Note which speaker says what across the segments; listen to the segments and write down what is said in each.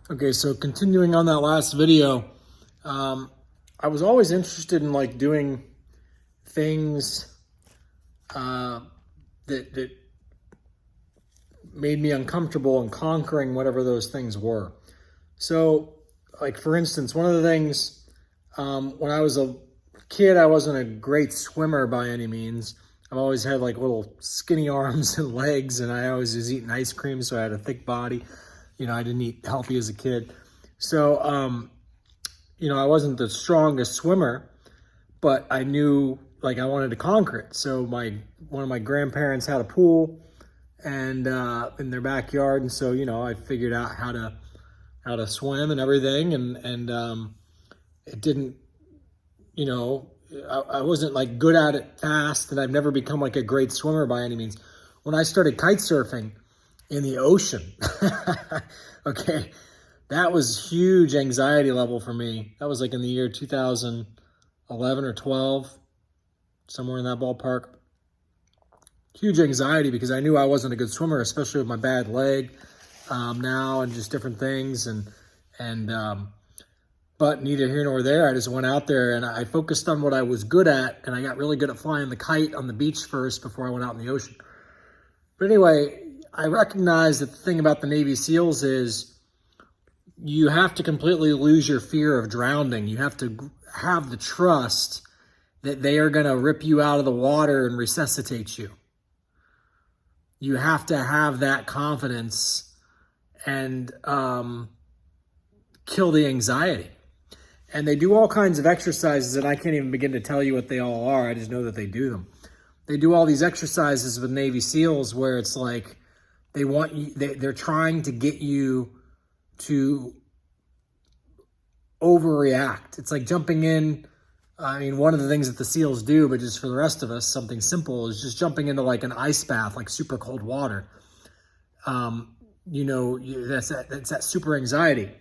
Speaker 1: Okay, so continuing on that last video, I was always interested in like doing things that made me uncomfortable and conquering whatever those things were. So, like for instance, one of the things when I was a kid, I wasn't a great swimmer by any means. I've always had like little skinny arms and legs, and I always was eating ice cream, so I had a thick body. I didn't eat healthy as a kid. So, I wasn't the strongest swimmer, but I knew like I wanted to conquer it. So one of my grandparents had a pool and in their backyard, and so I figured out how to swim and everything, and it didn't, I wasn't like good at it fast, and I've never become like a great swimmer by any means. When I started kite surfing in the ocean, okay, that was huge anxiety level for me. That was like in the year 2011 or 12, somewhere in that ballpark. Huge anxiety because I knew I wasn't a good swimmer, especially with my bad leg now and just different things. But neither here nor there. I just went out there and I focused on what I was good at, and I got really good at flying the kite on the beach first before I went out in the ocean. But anyway, I recognize that the thing about the Navy SEALs is you have to completely lose your fear of drowning. You have to have the trust that they are going to rip you out of the water and resuscitate you. You have to have that confidence and kill the anxiety. And they do all kinds of exercises, and I can't even begin to tell you what they all are. I just know that they do them. They do all these exercises with Navy SEALs where it's like they're trying to get you to overreact. It's like jumping in. I mean, one of the things that the SEALs do, but just for the rest of us, something simple, is just jumping into like an ice bath, like super cold water. That's that super anxiety.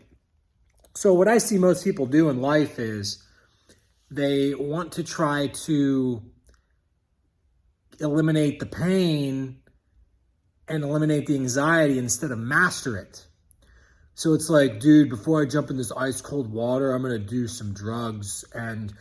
Speaker 1: So what I see most people do in life is they want to try to eliminate the pain and eliminate the anxiety instead of master it. So it's like, dude, before I jump in this ice cold water, I'm going to do some drugs, and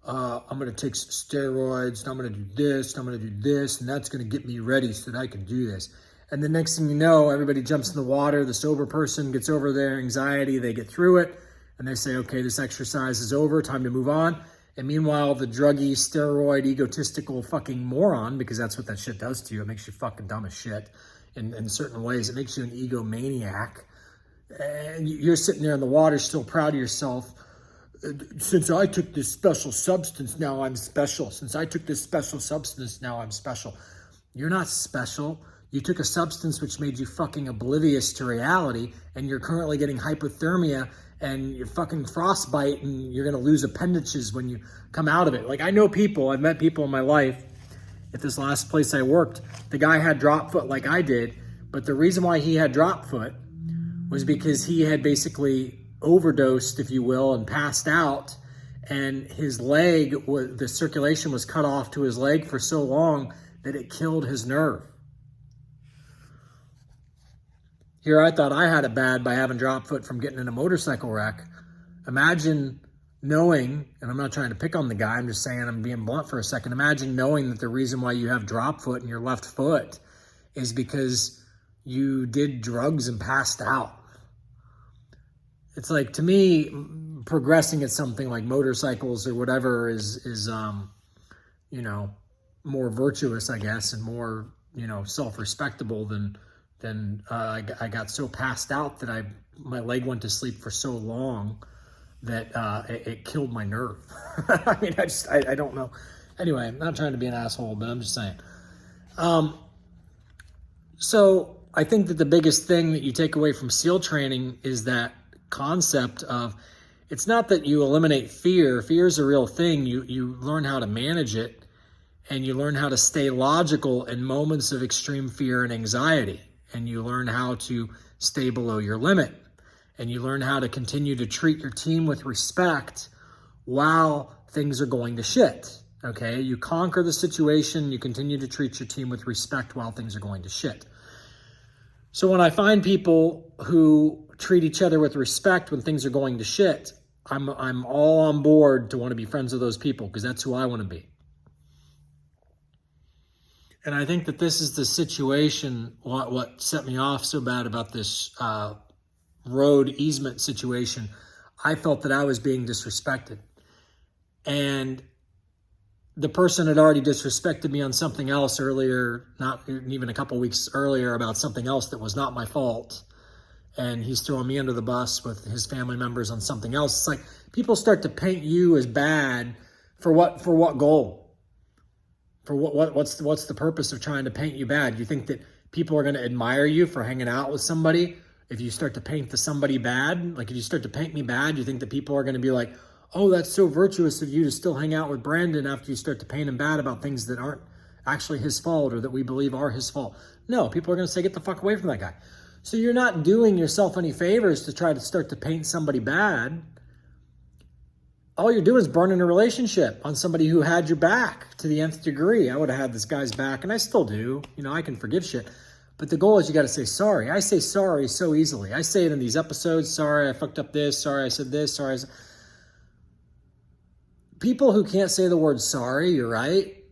Speaker 1: I'm going to take some steroids, and I'm going to do this, and I'm going to do this, and that's going to get me ready so that I can do this. And the next thing you know, everybody jumps in the water. The sober person gets over their anxiety. They get through it, and they say, okay, this exercise is over. Time to move on. And meanwhile, the druggy, steroid, egotistical fucking moron, because that's what that shit does to you. It makes you fucking dumb as shit in certain ways. It makes you an egomaniac. And you're sitting there in the water still proud of yourself. Since I took this special substance, now I'm special. Since I took this special substance, now I'm special. You're not special. You took a substance which made you fucking oblivious to reality, and you're currently getting hypothermia and you're fucking frostbite, and you're going to lose appendages when you come out of it. Like, I know people, I've met people in my life at this last place I worked. The guy had drop foot like I did, but the reason why he had drop foot was because he had basically overdosed, if you will, and passed out, and his leg, the circulation was cut off to his leg for so long that it killed his nerve. Here I thought I had it bad by having drop foot from getting in a motorcycle wreck. Imagine knowing, and I'm not trying to pick on the guy, I'm just saying, I'm being blunt for a second. Imagine knowing that the reason why you have drop foot in your left foot is because you did drugs and passed out. It's like, to me, progressing at something like motorcycles or whatever is more virtuous, I guess, and more, self-respectable than I got so passed out that my leg went to sleep for so long that it killed my nerve. I mean, I don't know. Anyway, I'm not trying to be an asshole, but I'm just saying. So I think that the biggest thing that you take away from SEAL training is that concept of, it's not that you eliminate fear. Fear is a real thing. You learn how to manage it, and you learn how to stay logical in moments of extreme fear and anxiety. And you learn how to stay below your limit. And you learn how to continue to treat your team with respect while things are going to shit. Okay? You conquer the situation. You continue to treat your team with respect while things are going to shit. So when I find people who treat each other with respect when things are going to shit, I'm all on board to want to be friends with those people because that's who I want to be. And I think that this is the situation, what set me off so bad about this road easement situation. I felt that I was being disrespected. And the person had already disrespected me on something else earlier, not even a couple weeks earlier, about something else that was not my fault. And he's throwing me under the bus with his family members on something else. It's like people start to paint you as bad for what goal? For what's the purpose of trying to paint you bad? You think that people are going to admire you for hanging out with somebody if you start to paint somebody bad? Like if you start to paint me bad, you think that people are going to be like, oh, that's so virtuous of you to still hang out with Brandon after you start to paint him bad about things that aren't actually his fault or that we believe are his fault? No, people are going to say, get the fuck away from that guy. So you're not doing yourself any favors to try to start to paint somebody bad. All you're doing is burning a relationship on somebody who had your back to the nth degree. I would have had this guy's back, and I still do. You know, I can forgive shit. But the goal is you got to say sorry. I say sorry so easily. I say it in these episodes. Sorry, I fucked up this. Sorry, I said this. Sorry. People who can't say the word sorry, you're right.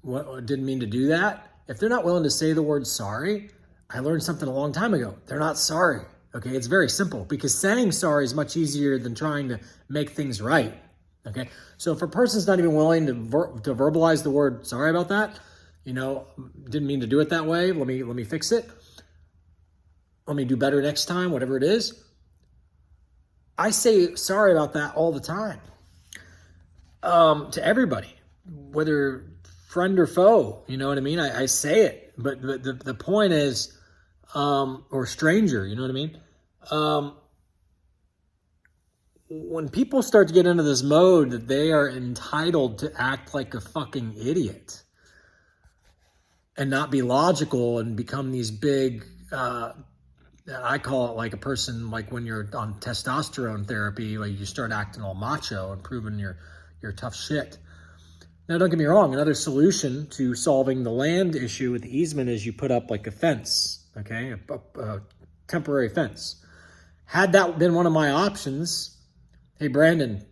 Speaker 1: What, didn't mean to do that. If they're not willing to say the word sorry, I learned something a long time ago. They're not sorry. Okay, it's very simple because saying sorry is much easier than trying to make things right. Okay, so if a person's not even willing to verbalize the word sorry about that, you know, didn't mean to do it that way. Let me fix it. Let me do better next time, whatever it is. I say sorry about that all the time to everybody, whether friend or foe. You know what I mean? I say it, but the point is, or stranger, you know what I mean? When people start to get into this mode that they are entitled to act like a fucking idiot and not be logical and become these big, I call it like a person, like when you're on testosterone therapy, like you start acting all macho and proving you're tough shit. Now, don't get me wrong. Another solution to solving the land issue with the easement is you put up like a fence, okay? A temporary fence. Had that been one of my options, hey, Brandon,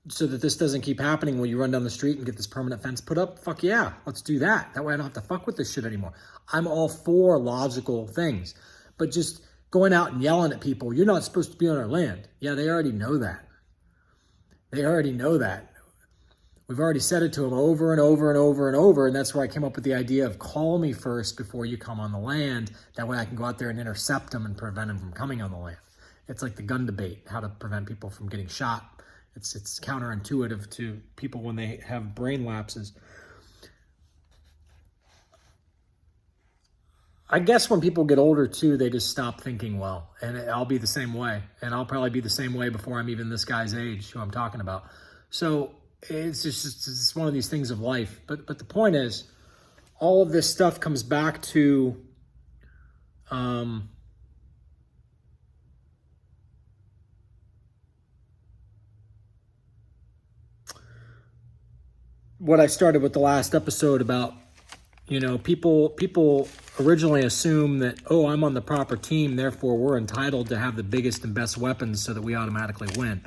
Speaker 1: so that this doesn't keep happening, will you run down the street and get this permanent fence put up? Fuck yeah, let's do that. That way I don't have to fuck with this shit anymore. I'm all for logical things. But just going out and yelling at people, you're not supposed to be on our land. Yeah, they already know that. They already know that. We've already said it to them over and over and over and over, and that's where I came up with the idea of call me first before you come on the land. That way I can go out there and intercept them and prevent them from coming on the land. It's like the gun debate, how to prevent people from getting shot. It's counterintuitive to people when they have brain lapses. I guess when people get older too, they just stop thinking well, and I'll be the same way, and I'll probably be the same way before I'm even this guy's age, who I'm talking about. So it's one of these things of life. But the point is, all of this stuff comes back to what I started with the last episode about, you know, people originally assume that, oh, I'm on the proper team, therefore we're entitled to have the biggest and best weapons so that we automatically win.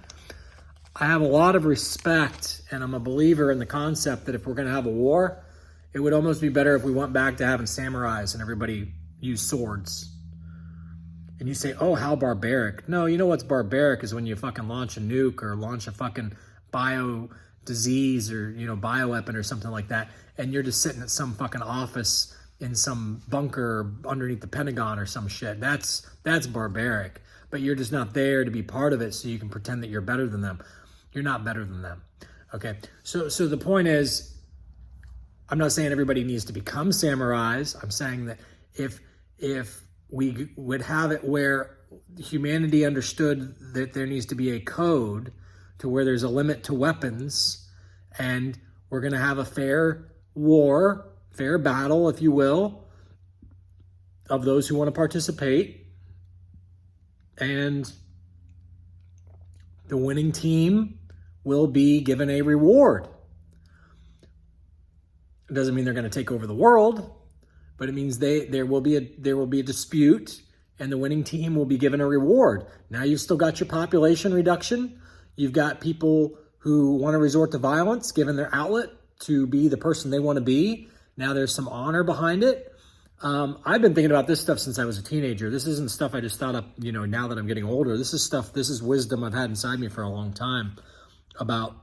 Speaker 1: I have a lot of respect, and I'm a believer in the concept that if we're going to have a war, it would almost be better if we went back to having samurais and everybody used swords. And you say, oh, how barbaric. No, you know what's barbaric is when you fucking launch a nuke or launch a fucking bio disease or, you know, bioweapon or something like that, and you're just sitting at some fucking office in some bunker underneath the Pentagon or some shit. That's barbaric. But you're just not there to be part of it so you can pretend that you're better than them. You're not better than them. Okay, so the point is, I'm not saying everybody needs to become samurais. I'm saying that if we would have it where humanity understood that there needs to be a code to where there's a limit to weapons, and we're going to have a fair war, fair battle, if you will, of those who want to participate, and the winning team will be given a reward. It doesn't mean they're going to take over the world, but it means there will be a dispute, and the winning team will be given a reward. Now you've still got your population reduction. You've got people who want to resort to violence, given their outlet to be the person they want to be. Now there's some honor behind it. I've been thinking about this stuff since I was a teenager. This isn't stuff I just thought up, now that I'm getting older. This is wisdom I've had inside me for a long time about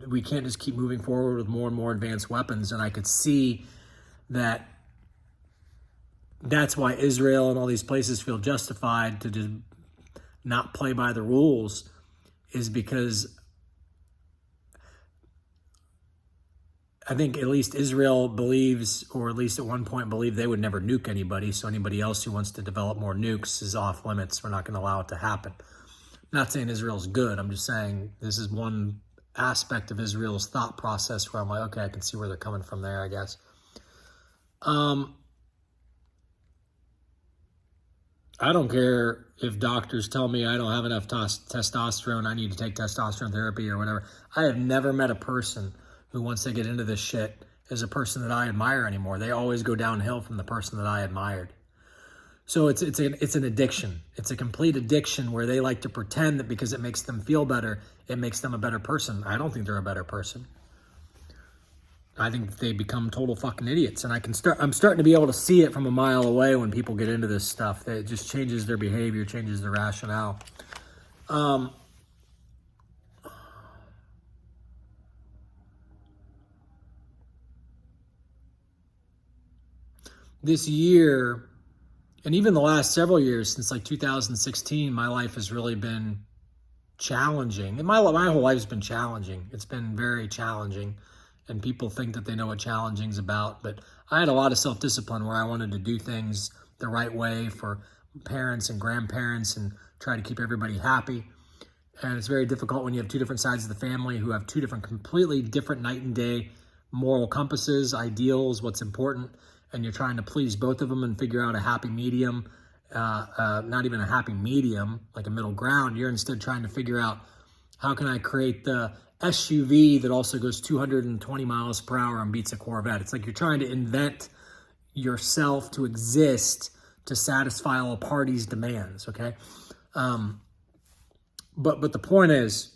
Speaker 1: we can't just keep moving forward with more and more advanced weapons. And I could see that that's why Israel and all these places feel justified to just not play by the rules, is because I think at least Israel believes, or at least at one point believed, they would never nuke anybody. So anybody else who wants to develop more nukes is off limits. We're not going to allow it to happen. I'm not saying Israel's good. I'm just saying this is one aspect of Israel's thought process where I'm like, okay, I can see where they're coming from there, I guess. I don't care if doctors tell me I don't have enough testosterone, I need to take testosterone therapy or whatever. I have never met a person who, once they get into this shit, is a person that I admire anymore. They always go downhill from the person that I admired. So it's an addiction. It's a complete addiction where they like to pretend that because it makes them feel better, it makes them a better person. I don't think they're a better person. I think they become total fucking idiots. And I'm starting to be able to see it from a mile away when people get into this stuff. It just changes their behavior, changes their rationale. This year, and even the last several years, since like 2016, my life has really been challenging. And my whole life's been challenging. It's been very challenging. And people think that they know what challenging's about. But I had a lot of self-discipline where I wanted to do things the right way for parents and grandparents and try to keep everybody happy. And it's very difficult when you have two different sides of the family who have two completely different night and day moral compasses, ideals, what's important. And you're trying to please both of them and figure out a happy medium, not even a happy medium, like a middle ground. You're instead trying to figure out, how can I create the SUV that also goes 220 miles per hour and beats a Corvette? It's like you're trying to invent yourself to exist to satisfy all parties' demands, okay? But the point is,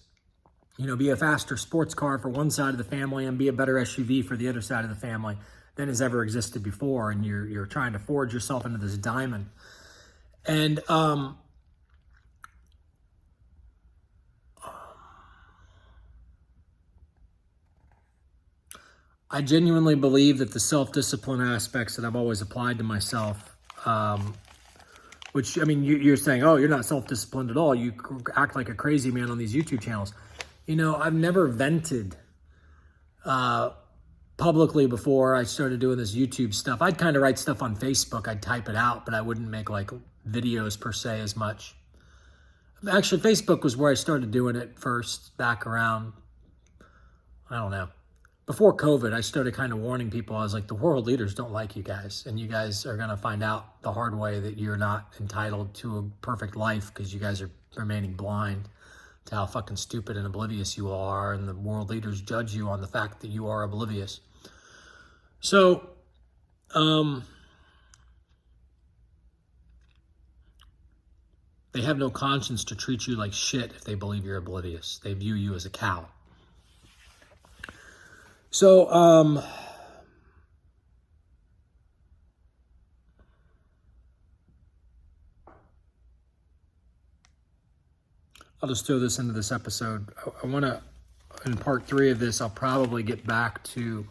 Speaker 1: be a faster sports car for one side of the family and be a better SUV for the other side of the family than has ever existed before, and you're trying to forge yourself into this diamond. And I genuinely believe that the self-discipline aspects that I've always applied to myself, which, I mean, you're saying, oh, you're not self-disciplined at all. You act like a crazy man on these YouTube channels. I've never vented publicly before I started doing this YouTube stuff. I'd kind of write stuff on Facebook. I'd type it out, but I wouldn't make like videos per se as much. Actually, Facebook was where I started doing it first, back around, I don't know. Before COVID, I started kind of warning people. I was like, the world leaders don't like you guys, and you guys are going to find out the hard way that you're not entitled to a perfect life because you guys are remaining blind to how fucking stupid and oblivious you all are, and the world leaders judge you on the fact that you are oblivious. So, they have no conscience to treat you like shit if they believe you're oblivious. They view you as a cow. So, I'll just throw this into this episode. I want to, in part 3 of this, I'll probably get back to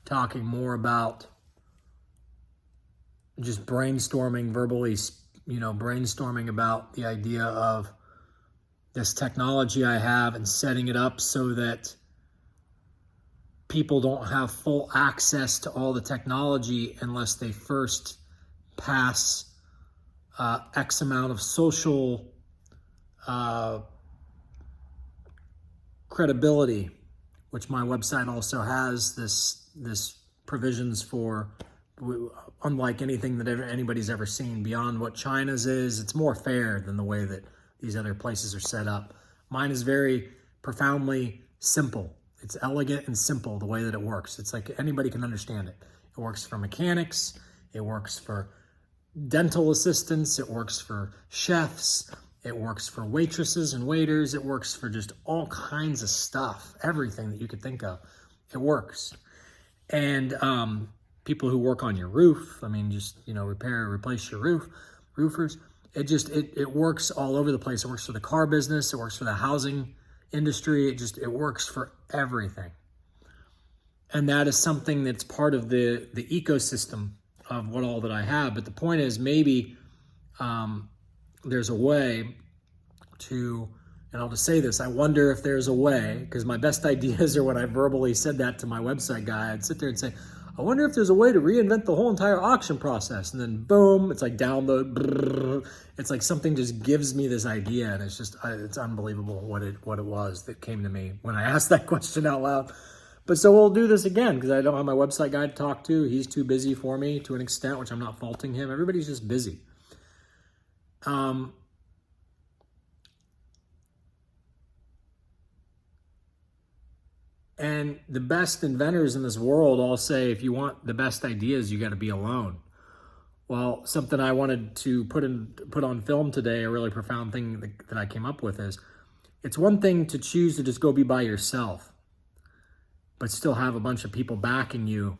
Speaker 1: talking more about just brainstorming verbally, brainstorming about the idea of this technology I have and setting it up so that people don't have full access to all the technology unless they first pass X amount of social credibility, which my website also has this provisions for, unlike anything that anybody's ever seen beyond what China's is. It's more fair than the way that these other places are set up. Mine is very profoundly simple. It's elegant and simple the way that it works. It's like anybody can understand it. It works for mechanics. It works for dental assistants, it works for chefs, it works for waitresses and waiters, it works for just all kinds of stuff, everything that you could think of, it works. And people who work on your roof, I mean, just, repair, replace your roof, roofers, it works all over the place. It works for the car business, it works for the housing industry, it works for everything. And that is something that's part of the ecosystem of what all that I have. But the point is, maybe there's a way to, and I'll just say this, I wonder if there's a way, because my best ideas are when I verbally said that to my website guy. I'd sit there and say, I wonder if there's a way to reinvent the whole entire auction process. And then boom, it's like download, brrr, it's like something just gives me this idea, and it's just, it's unbelievable what it was that came to me when I asked that question out loud. But so we'll do this again, because I don't have my website guy to talk to. He's too busy for me to an extent, which I'm not faulting him. Everybody's just busy. And the best inventors in this world all say, if you want the best ideas, you got to be alone. Well, something I wanted to put on film today, a really profound thing that I came up with is, it's one thing to choose to just go be by yourself, but still have a bunch of people backing you,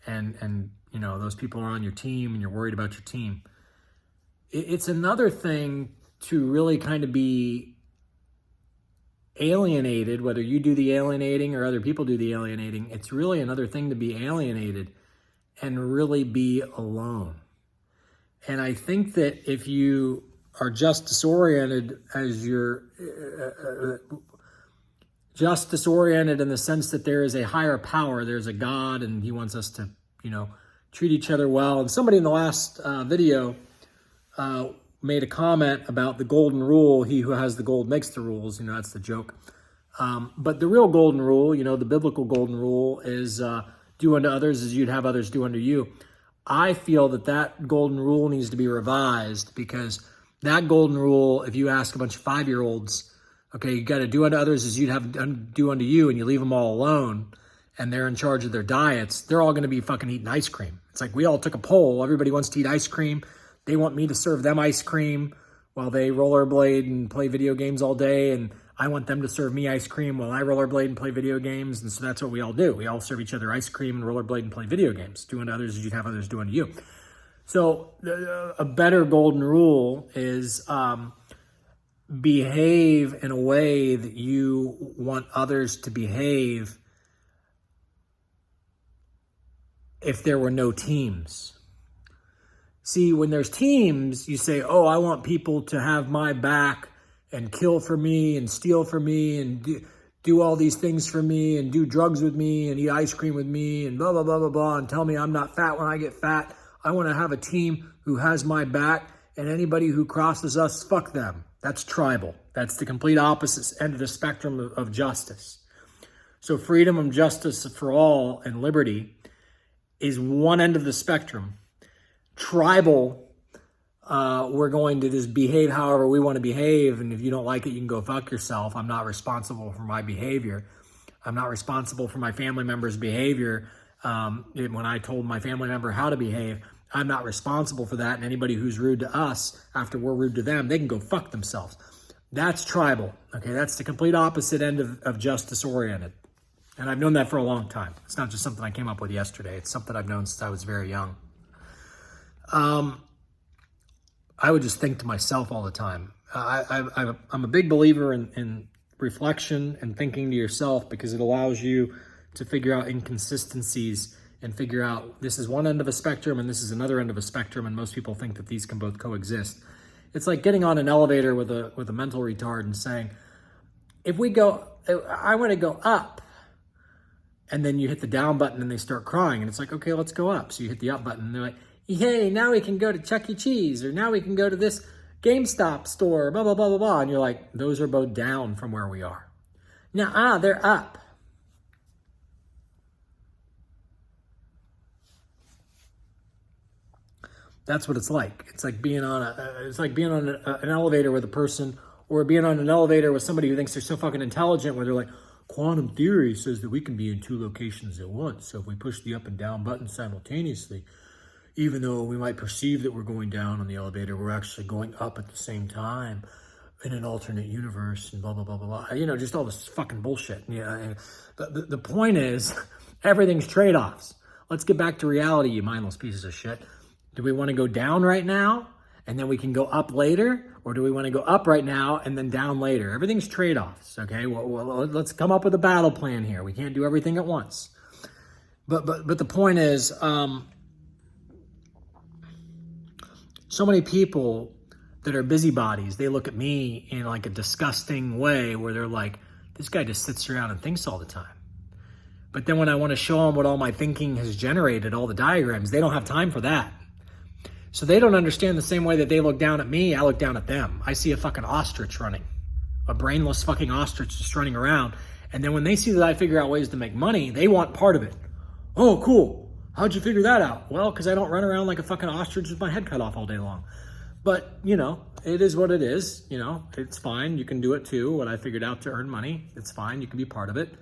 Speaker 1: and those people are on your team and you're worried about your team. It's another thing to really kind of be alienated, whether you do the alienating or other people do the alienating. It's really another thing to be alienated and really be alone. And I think that if you are justice-oriented, as you're justice-oriented in the sense that there is a higher power, there's a God, and he wants us to, treat each other well. And somebody in the last video made a comment about the golden rule, he who has the gold makes the rules, that's the joke. But the real golden rule, the biblical golden rule is do unto others as you'd have others do unto you. I feel that golden rule needs to be revised, because that golden rule, if you ask a bunch of 5-year-olds, okay, you got to do unto others as you'd have do unto you, and you leave them all alone, and they're in charge of their diets, they're all going to be fucking eating ice cream. It's like we all took a poll. Everybody wants to eat ice cream. They want me to serve them ice cream while they rollerblade and play video games all day, and I want them to serve me ice cream while I rollerblade and play video games. And so that's what we all do. We all serve each other ice cream and rollerblade and play video games. Do unto others as you'd have others do unto you. So a better golden rule is behave in a way that you want others to behave if there were no teams. See, when there's teams, you say, oh, I want people to have my back and kill for me and steal for me and do all these things for me and do drugs with me and eat ice cream with me and blah, blah, blah, blah, blah, and tell me I'm not fat when I get fat. I want to have a team who has my back, and anybody who crosses us, fuck them. That's tribal. That's the complete opposite end of the spectrum of justice. So freedom and justice for all and liberty is one end of the spectrum. Tribal, we're going to just behave however we want to behave, and if you don't like it, you can go fuck yourself. I'm not responsible for my behavior. I'm not responsible for my family member's behavior. When I told my family member how to behave, I'm not responsible for that, and anybody who's rude to us after we're rude to them, they can go fuck themselves. That's tribal, okay? That's the complete opposite end of justice-oriented, and I've known that for a long time. It's not just something I came up with yesterday. It's something I've known since I was very young. I would just think to myself all the time. I'm a big believer in reflection and thinking to yourself, because it allows you to figure out inconsistencies and figure out this is one end of a spectrum and this is another end of a spectrum, and most people think that these can both coexist. It's like getting on an elevator with a mental retard and saying, I want to go up. And then you hit the down button and they start crying, and it's like, okay, let's go up. So you hit the up button and they're like, hey, now we can go to Chuck E. Cheese, or now we can go to this GameStop store, blah, blah, blah, blah, blah. And you're like, those are both down from where we are. Now, they're up. That's what it's like. It's like being on an elevator with a person, or being on an elevator with somebody who thinks they're so fucking intelligent, where they're like, quantum theory says that we can be in 2 locations at once. So if we push the up and down button simultaneously, even though we might perceive that we're going down on the elevator, we're actually going up at the same time in an alternate universe and blah, blah, blah, blah, blah. You know, just all this fucking bullshit. Yeah. And the point is, everything's trade-offs. Let's get back to reality, you mindless pieces of shit. Do we want to go down right now and then we can go up later? Or do we want to go up right now and then down later? Everything's trade-offs, okay? Well, let's come up with a battle plan here. We can't do everything at once. But the point is, so many people that are busybodies, they look at me in like a disgusting way where they're like, this guy just sits around and thinks all the time. But then when I want to show them what all my thinking has generated, all the diagrams, they don't have time for that. So they don't understand the same way that they look down at me, I look down at them. I see a fucking ostrich running, a brainless fucking ostrich just running around. And then when they see that I figure out ways to make money, they want part of it. Oh, cool. How'd you figure that out? Well, because I don't run around like a fucking ostrich with my head cut off all day long. But, you know, it is what it is. You know, it's fine. You can do it too. What I figured out to earn money, it's fine. You can be part of it.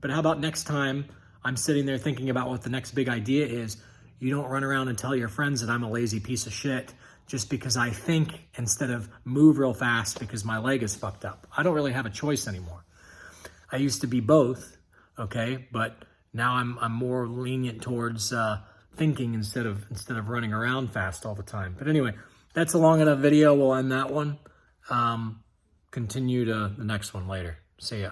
Speaker 1: But how about next time I'm sitting there thinking about what the next big idea is? You don't run around and tell your friends that I'm a lazy piece of shit just because I think instead of move real fast because my leg is fucked up. I don't really have a choice anymore. I used to be both, okay? But now I'm more lenient towards thinking instead of running around fast all the time. But anyway, that's a long enough video. We'll end that one. Continue to the next one later. See ya.